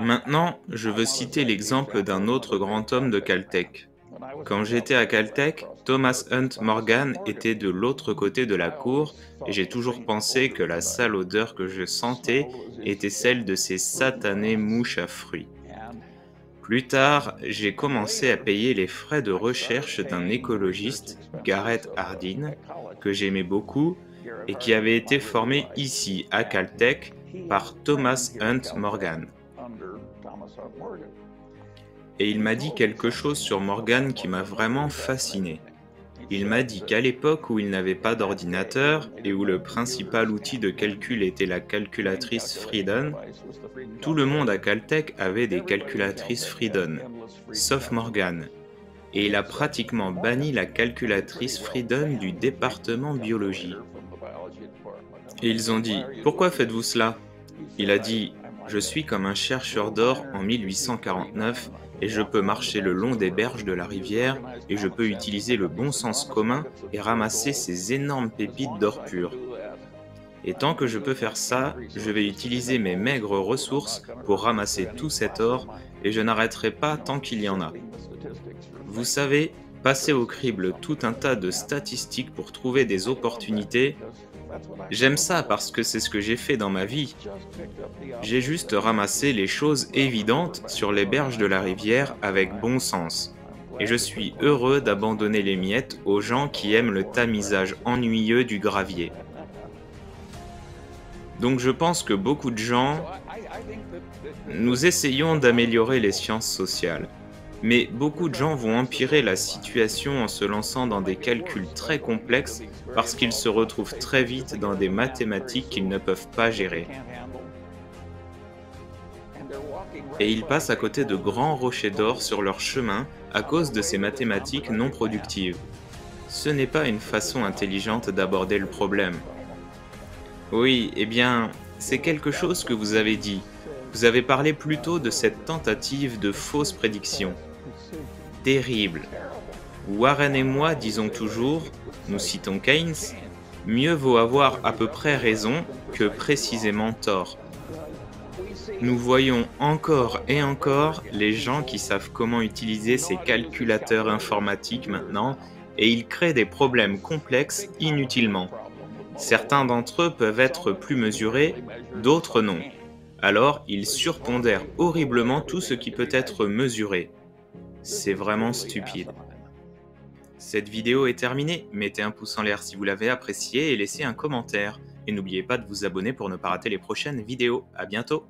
Maintenant, je veux citer l'exemple d'un autre grand homme de Caltech. Quand j'étais à Caltech, Thomas Hunt Morgan était de l'autre côté de la cour et j'ai toujours pensé que la sale odeur que je sentais était celle de ces satanées mouches à fruits. Plus tard, j'ai commencé à payer les frais de recherche d'un écologiste, Garrett Hardin, que j'aimais beaucoup et qui avait été formé ici à Caltech par Thomas Hunt Morgan. Et il m'a dit quelque chose sur Morgan qui m'a vraiment fasciné. Il m'a dit qu'à l'époque où il n'avait pas d'ordinateur et où le principal outil de calcul était la calculatrice Freedon, tout le monde à Caltech avait des calculatrices Freedon, sauf Morgan, et il a pratiquement banni la calculatrice Freedon du département biologie. Et ils ont dit: «Pourquoi faites-vous cela?» Il a dit: «Je suis comme un chercheur d'or en 1849 et je peux marcher le long des berges de la rivière et je peux utiliser le bon sens commun et ramasser ces énormes pépites d'or pur. Et tant que je peux faire ça, je vais utiliser mes maigres ressources pour ramasser tout cet or et je n'arrêterai pas tant qu'il y en a. Vous savez, passer au crible tout un tas de statistiques pour trouver des opportunités, j'aime ça parce que c'est ce que j'ai fait dans ma vie. J'ai juste ramassé les choses évidentes sur les berges de la rivière avec bon sens. Et je suis heureux d'abandonner les miettes aux gens qui aiment le tamisage ennuyeux du gravier. Donc je pense que beaucoup de gens, nous essayons d'améliorer les sciences sociales. Mais beaucoup de gens vont empirer la situation en se lançant dans des calculs très complexes parce qu'ils se retrouvent très vite dans des mathématiques qu'ils ne peuvent pas gérer. Et ils passent à côté de grands rochers d'or sur leur chemin à cause de ces mathématiques non productives. Ce n'est pas une façon intelligente d'aborder le problème. Oui, eh bien, c'est quelque chose que vous avez dit. Vous avez parlé plutôt de cette tentative de fausse prédiction. Terrible. Warren et moi disons toujours, nous citons Keynes, mieux vaut avoir à peu près raison que précisément tort. Nous voyons encore et encore les gens qui savent comment utiliser ces calculateurs informatiques maintenant et ils créent des problèmes complexes inutilement. Certains d'entre eux peuvent être plus mesurés, d'autres non. Alors, ils surpondèrent horriblement tout ce qui peut être mesuré. C'est vraiment stupide. Cette vidéo est terminée, mettez un pouce en l'air si vous l'avez appréciée et laissez un commentaire. Et n'oubliez pas de vous abonner pour ne pas rater les prochaines vidéos. À bientôt!